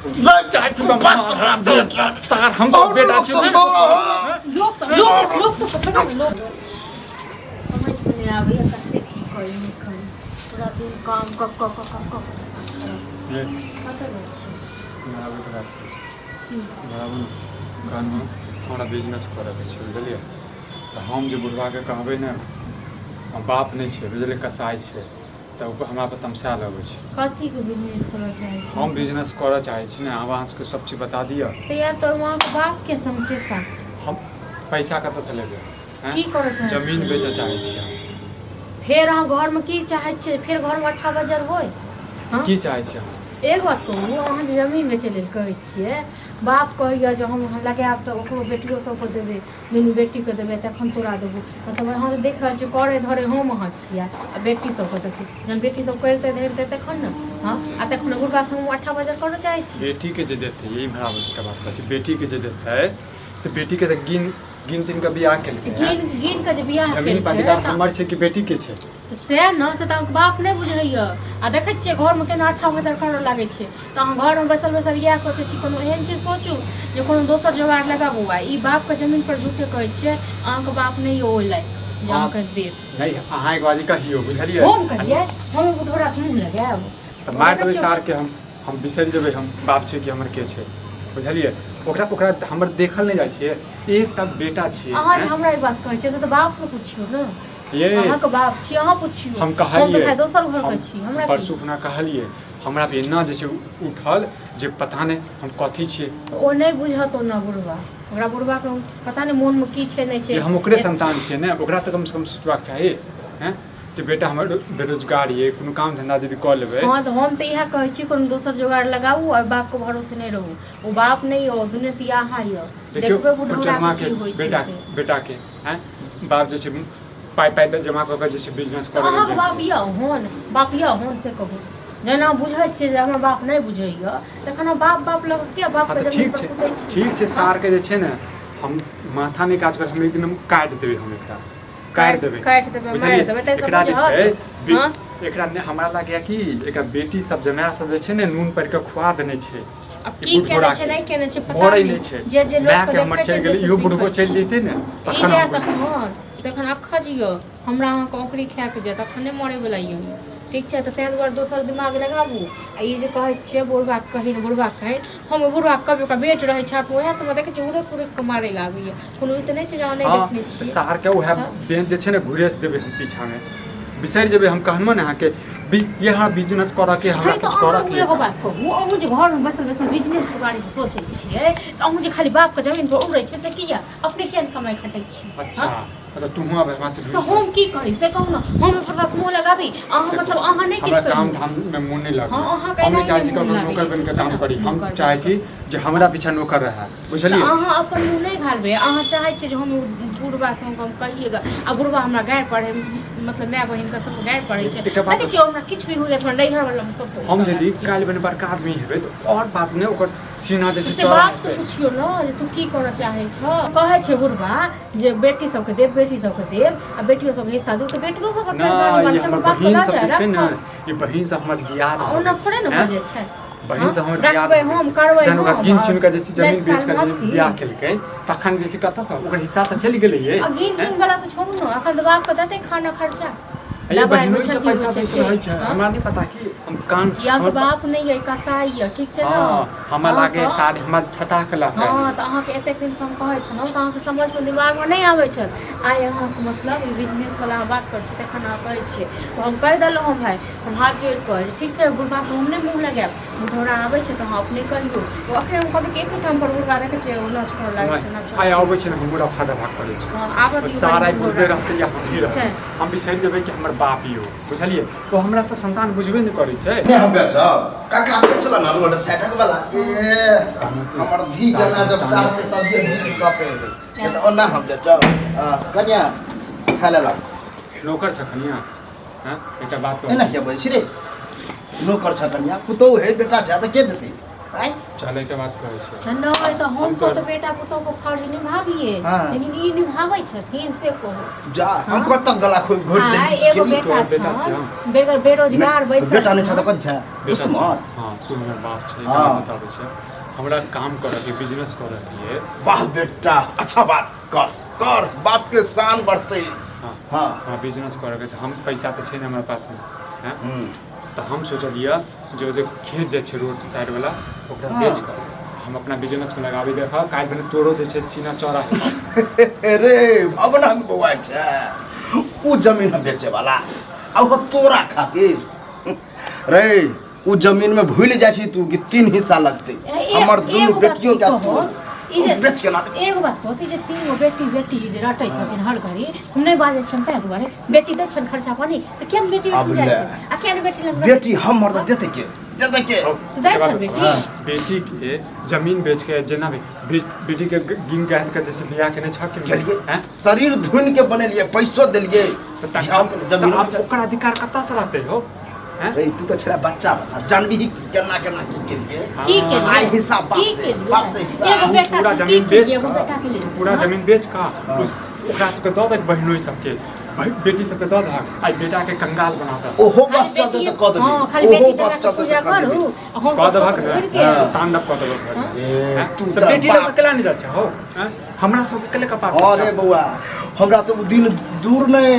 चाय पीबा सार हम बेटा छी लोग सब समझ में नहीं आवे कैसे की करी नहीं करी पूरा दिन काम क पता नहीं छै हमरा बिजनेस करे के छै बुझलिए तो हम जे बुढ़वा के कहबे ने बाप नहीं छै बुझलिए कसाई छै तो हमरा पर तमसा लगे छै कथी के बिजनेस करऽ चाहे छी हम बिजनेस करऽ चाहे छी ने अहाँ सबके सब चीज बता दिया तो यार तो वहां बाप के तमसेता हम पैसा कतऽ से लेबै की करऽ चाहे जमीन बेचऽ चाहे छी फेर अहाँ घर में की चाहे छी फेर घर में 18 बजर होय की चाहे छी एक बात कहूँ अहाँ जे जमीन बेचै लेल कहै छियै बाप कहैया जे हम लगायब तऽ ओकरो बेटियो सबके देबै दुनू बेटीके देबै तखन तोरा देबौ मतलब अहाँ तऽ देख रहल छियै करे धरे हम अहाँ छियै आ बेटी सबके देखियै जहन बेटी सब करितै धरितै तखन ने हाँ आ तखन बुढ़बा से हम 18 बजर करऽ चाहै छी बेटी के जे देते यही बराबर का बात छै बेटी के जे देते से बेटी के गिन तीन का बियाह केलकै गिन के जे बियाह जमीन पर अधिकार हमर छै कि बेटी के छै से न से तऽ बाप नहि बुझैया आ देखै छियै घर में केना 18 बजर करऽ लागै छै तऽ अहाँ घर में बैसल बैसल इएह सोचै छी कोनो एहन चीज सोचू जे कोनो दोसर जोगाड़ लगाबू आ ई बाप के जमीन पर झूठे कहै छियै अहाँके बाप नहि ओइ लायक जे अहाँके देत नहीं अहाँ एक बाजी कहियो बुझलियै हम कहियै हम बुढ़ौरा से मुँह लगायब तऽ मार देबै सार के हम बिसरि जेबै हम बाप छै कि हमर के छै बुझलियै ओकरा हमर देखल नहीं जाइ छै एकटा बेटा छै अहाँ जे हमरा ई बात कहै छियै से तऽ बाप से पुछियौ ने ये अहाँके बाप छी अहाँ पुछियौ हम कहलियै हम दोसर घर के छी हमरा परसू खुना कहलियै हमरा पे एना जे छै उठल जे पता नहीं हम कथी छियै ओ नहीं बुझत ओना बुढ़वा ओकरा बुढ़वा के पता नहीं मोन में की छै नहीं छै हम ओकरे संतान छियै ने ओकरा तऽ कम से कम सोचबाक चाही हैं जे बेटा हमर बेरोजगार ये कोनो काम धंधा यदि कऽ लेबै हाँ तो हम तो इएह कहै छी कोनो दोसर जोगाड़ लगाऊ और बाप के भरोसे नहीं रहू ओ बाप नहीं हो दुनिया तो यहाँ य देखबै बुढ़वा के होय छै बेटा के हैं बाप जे छै पाई जमा कऽ के जे छै बिजनेस करै अहाँ के बाप या होन से कहू जेना बुझै छियै जे हमर बाप नहीं बुझैया तखन बाप लग के बाप के जमीन पर कुटै छी ठीक छै सार के जे छै ने हम माथा नहीं काज कर हम एक दिन काट देबै हम एकरा काट देबै मार देबै तै सब एकरा ने हमरा लागैया कि एकरा बेटी सब जमाय सब जे छै ने नून पर के खुआ देने छै अब की केने छै नहीं केने छै पता नहीं छै जे लोग के हमर चल गेलै इहो बुढ़बो चल जेतै ने तखन अखा जियो हमरा अहाँ के ओकरी खाय के जे तखन नहीं मरे वाला यो ठीक छै तऽ तैं दुआरे दोसर दिमाग लगाबू आ ई जे कहै छियै बुढ़बा कहि हम बुढ़बा कभी ओकरा बेट रहै छथि ओएह सब देखै छियै उड़क के मारे ले आबैया कोनो ई तऽ नहीं छै जे अहाँ नहीं देखने छी सार के ओएह बेन जे छै ने घुरेस देबै हम पीछा में बिसरि जेबै हम कहमो ने अहाँ के यहाँ बिजनेस करऽ के हमरा कुछ करऽ के एगो बात कहू अहूँ जे घर में बैसल बिजनेस के बारे में सोचै छियै तऽ अहूँ जे खाली बाप के जमीन पर उड़ै छै से किया अपने किया कमाई खटै छी अच्छा मतलब तू हुआ बहमा से तो हम की करी से कहू ना हम पर बस मुंह लगाबी अहाँ मतलब अहाँ नहीं किछ काम धाम में मुंह नहीं लगा हम चाहे छी ककरो नौकर बन के काम करी हम चाहे छी जे हमरा पीछा नौकर रहे बुझलिए अहाँ अपन मुंह नहीं घालबे अहाँ चाहे छी जे हम बुढ़बा से हम कहिएगा आ बुढ़बा हमरा गाय पढ़े मतलब माय बहिन का सब गाय पढ़े छै देखै छी हमरा किछ भी होय अपन नैहर वाला में सब हम यदि काल बने बड़का आदमी हेबै तो और बात नहीं ओकर सीना जे छै चौड़ा से पुछियो न जे तू की करऽ चाहे छ कहै छै बुढ़बा जे बेटी सबके देब आ बेटियो सबके हिस्सा दू तऽ बेटियो सबके बहिन सब छै ने ये बहिन सब हमर दियाद ओना थोड़े न बजे छै बहिन सब हमर दियाद हम करबै जन ओकरा गिन चुन के जे जमीन बेच के बियाह केलकै तखन जे कत से ओकर हिस्सा तऽ चलि गेलै ये गिन चुन वाला तो छोड़ू न अखन तऽ बाप के देतै खाना खर्चा ये बहिन के पैसा दैत रहै छै हमरा नहीं पता कि हम कान या बाप नहीं है कसाई है ठीक छै न हमरा लागे सारे हमरा छटा के लागे हां त अहाँ के एते दिन से हम कहै छ न त अहाँ के समझ में दिमाग में नहीं आबै छै आइ अहाँ के मतलब ई बिजनेस वाला बात कर छी तखन अहाँ कहै छी तो हम कह देलौ हम भाई हम हाथ जोड़ के ठीक छै बुढ़बा को हम नहीं मुंह लगाब बुढ़ौरा आबै छै त हम अपने कहियो तो अखरे हम कभी के काम पर बुढ़बा देखे छै ओ नाच कर लागै छै नाच आइ आबै छै हमरा फाटा भाग करै छै आबै सारा बुढ़बे रहतै या हम ही रहतै हम बिसरि जेबै कि हमर बाप ही हो बुझलिए तो हमरा तो संतान बुझबे नहीं करै छै ने हम बेच काका बेचला ना रोड साइडक वाला ए हमर धी जना जब चाहते तब ये सब पे तो ओना हम बेच कन्या खालेला नौकर छ कन्या हां एकटा बात एना के बोल छी रे नौकर छ कन्या पुतौ हे बेटा छ त के देतै आइ चले के बात कहै छै नहीं तो हम तो बेटा पुतोह को फर्ज निभाबिए हाँ। लेकिन ई निभाबै छथिन से कहो जा हम कतक गला घोट देली एगो बेटा बेटा छै छै बेगर बेरोजगार बैसल बेटा नहीं छ त कथि छ बेटा दुश्मन छै। हाँ तू हमर बाप छै हाँ। बताबै छै हमरा काम करऽ के बिजनेस करऽ के वाह बेटा अच्छा बात कर बाप के शान बढ़ते हाँ हाँ हाँ बिजनेस करऽ के हम पैसा तो छै न हमरा पास में हैं हम्म। तो हम सोचलिए जो खेत जाइ छै रोड साइड वाला ओकरा हाँ। बेच कर हम अपना बिजनेस में लगाबी देख काल्हि भने तोरो जे छै सीना चौड़ा रे अब ना हम बउआ छै उ जमीन हम बेचे वाला अब तोरा खातिर रे उ जमीन में भूल जाइ छी तू कि 3 हिस्सा लगते हमर दुनू बेटियों के तू बेच के ना एगो बात कहती जे 3 गो बेटी जे रटै छथिन हर घड़ी हम नहीं बाजै छन तै दुआरे बेटी दै छन खर्चा पानी त केन बेटी लग जाइ छै आ केन बेटी लग बेटी हमर त देते के दै छन बेटी बेटी के जमीन बेच के जेना भी बेटी के गिन के हाथ के जैसे बियाह के नहीं छक चलिए हैं शरीर धुन के बनेलिए पैसो देलिए तो जमीन ओकर अधिकार कत्ता से रहते हो हैं रे तू तो छड़ा बच्चा जानबी ही केना की केलिए की के आई हिसाब बाप से हिसाब पूरा जमीन बेच का पूरा जमीन बेच का उस ओकरा सबके दऽ दे बहिनोई सबके बेटी सबके दऽ दे आई बेटा के कंगाल बना दे ओहो बस चलते त कद हां खाली बेटी जगह के पूजा करू हम कद सब भक तांडव कद भक तू तो बेटी लोग अकेला नहीं जाता हो हैं हमरा सब अकेले कपार अरे बउआ हमरा तो दिन दूर नहीं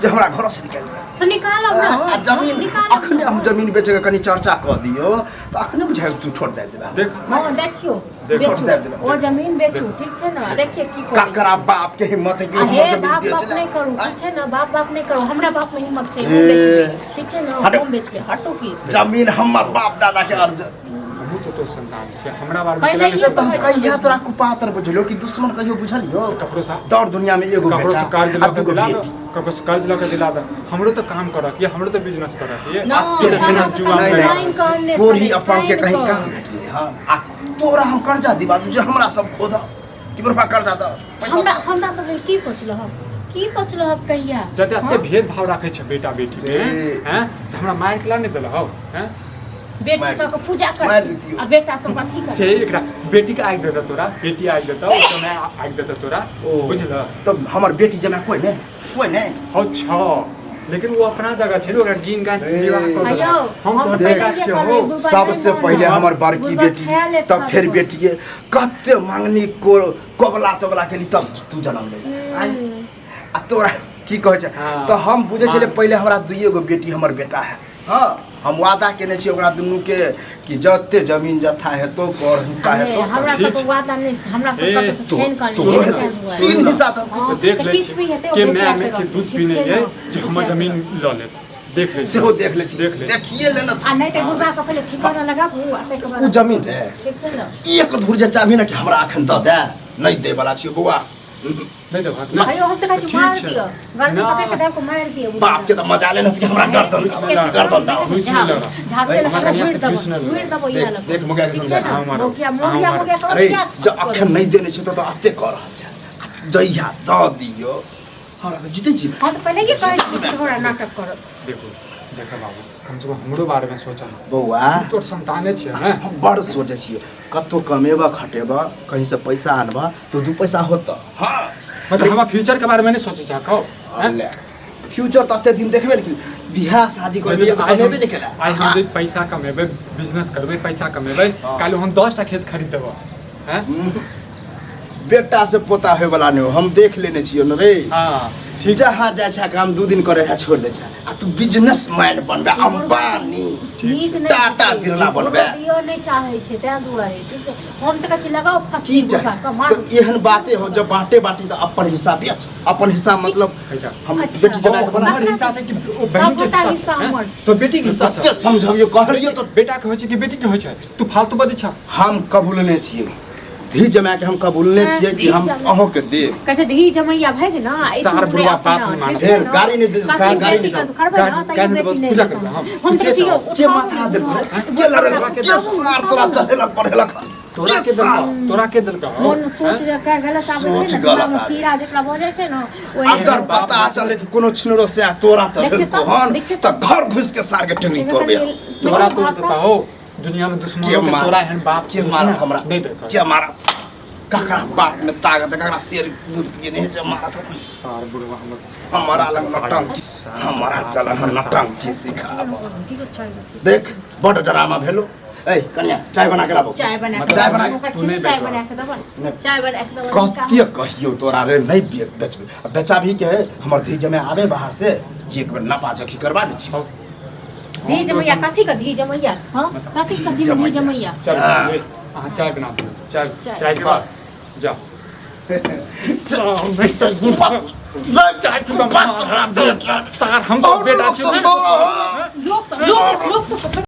जे हमरा घर से निकल तो निकालो ना जमीन अखने हम जमीन बेचे के कनी चर्चा क दियो तो अखने बुझाय तू छोड़ दे देबा देख हां देखियो देखो, बेचो ओ जमीन बेचो ठीक छै ना देखिए की का करी करा बाप के हिम्मत है कि अरे हम जमीन बाप बेच बाप ले नहीं करू ठीक छै ना बाप नहीं करू हमरा बाप में हिम्मत छै ए, हम बेचबे ठीक छै ना हटो। हम बेचबे हटो की जमीन हमर बाप दादा के अर्ज हमहू तो संतान छै हमरा बारे में पहिले केला ही तुम नहीं कहिया तोरा कुपातर बुझलो कि दुश्मन कहियो बुझलियो ककरो सा दौड़ दुनिया में एगो ककरो बेटा से कर्ज आ लऽ के दूगो दिला दो बेटी ककरो से कर्ज लऽ के दिला दो हमरो तो काम करऽ के हमरो तो बिजनेस करऽ के ना तेरे छे ना जुआ में साइन करने कोरी अपन के कहीं काम भेटले हां आ तोरा हम कर्जा दिबा जे हमरा सब खोद कि बरफा कर्जा द हमरा सब की सोचलो हम की सोचलो हम कहिया जते एते भेद भाव राखै छै बेटा बेटी में हैं त हमरा मार के ला नहीं देलौ हैं बेटी सब को पूजा कर मार दितियो। आ बेटा सब कथी कर से एकरा बेटी के आग देता तोरा बेटी आग देता तो मैं आग देता तोरा बुझल तो हमर बेटी जमा कोई नहीं हो छ लेकिन वो अपना जगह छै ओकरा गिन गाय विवाह कर अयो हम तो तो बेटा पहिले छै ये हो करबै, सबसे पहले हमर बड़की बेटी तब फिर बेटी के कते मांगनी को कोबला के लिए तब तू जन्म ले आ तोरा की कहे छै हाँ। तो हम बुझे छले हाँ। पहले हमरा दुइये गो बेटी हमर बेटा है हां हम वादा केने छी ओकरा दुनू के कि जते जमीन जथा है तो कर हिस्सा है तो हमरा ठीक सब छै। वादा नहीं हमरा सब कत से छेन कर तो लिए हेतै 3 हिस्सा तो तो देख ले के मैं में के दूध पीने है जे हमर जमीन ल लेत देख ले सेहो देख ले छी देख ले देखिए ले ना आ नहीं तो गुरबा का पहले ठिकाना लगाबू आ तै के बाद उ जमीन रे ठीक छै ना एक धुर जे चाबी ना कि हमरा अखन द दे नहीं दे वाला छी बउआ नहीं तो भाग अयो हम तो कहै मार दियो गलती पकड़ के देव को मार दियो बाप के तो मजा ले ना कि हमरा गर्दन दा झाड़ते लगा वीर दबो या लगा देख मुगिया के समझा मोगिया अरे जब अखन नहीं देने छी तो अत्ते कर रहल छै जइया द दियो हमरा तो जीते जी हम तो पहले ये कहै थोड़ा नाटक करो देखो देखो बाबू कम से कम हमरो बारे में सोचा बउआ तोर संताने छै ना हम बड़ सोचे छिए कतो कमेबा खटेबा कहीं से पैसा आनबा तो दू पैसा होता हां मतलब हम फ्यूचर के बारे में नहीं सोचे चाहो फ्यूचर तो अत्ते दिन देखबे कि बियाह शादी करबे तो कमेबे नहीं केला आई हम पैसा कमेबे बिजनेस करबे पैसा कमेबे काल हम 10 टा खेत खरीद देबो हैं बेटा से पोता होय वाला नहीं हम देख लेने छियो न रे हां ठीक जहाँ जाय छै काम 2 दिन करे है छोड़ दे छै आ तू बिजनेसमैन बनबे अंबानी टाटा बिरला बनबे दियो नहीं चाहे छै तै दुआरे ठीक छै हम त कहै लगाओ की फंसी चाहे का मार तो एहन बातें हो जब बाटे बाटी तो अपन हिस्सा बेच अपन हिस्सा मतलब अच्छा हम अच्छा। बेटी जना के बना हमर हिस्सा छै कि ओ बहन के सबटा हिस्सा हिस्सा छै हमर हैं? तो बेटी के हिस्सा सच्चे छै समझबियो कहलियो तो बेटा के होय छै कि बेटी के होय छै तू फालतू बदी छ हम कबूलने छिए धी जमा के हम कबूलने छिए कि हम अहों के देब कैसे धी जमैया भै ना सार बुढ़वा बाप नहीं माने। फिर गाड़ी नहीं दे गाड़ी नहीं करबै ना त गाड़ी बेटी नहीं नहीं पूजा देता। करबै हम। हम तो दियो के माथा दे के लड़ेला के सार तोरा चढ़ेला पढ़ेला तोरा के देलका हो मन सोच रे का गलत आबै सोच छै गलत ना आबै। कीड़ा जेकरा भ जाय छै ना अगर पता चले कि कोनो छिनरो से तोरा चढ़ेल देखिए तो, कोहन देखिए त घर घुस के सार के टंगरी तोड़बे तोरा तो देता हो दुनिया में के दुश्मनों के मार- तोरा एहन बाप के कुछ मारत ना- हमरा नहीं देख के मारत ककरा बाप में ताकत है ककरा शेर दूध पिए नहीं जे मारत हमरा। सार बुढ़वा हम हमारा लग नौटंकी हमारा चल हम नौटंकी सिखा ठीक है चाय बची देख बड़ ड्रामा भेलो ए कन्या चाय बना के लाबो चाय बना के चाय बना के तूने चाय देखो। बना के दबा नहीं। चाय बना के दबा कतिय कहियो तोरा रे नहीं बेचबे अब बेचा भी के हमर धीज में आवे बाहर से एक बेर नपा चखी करवा दे छी धीज मैया कथी का धीज मैया हां कथी का धीज मैया चल हाँ। हाँ चाय बना दो चाय चाय। चाय के बस जा चाय पी सार हम तो बेटा छी ना। लोग सब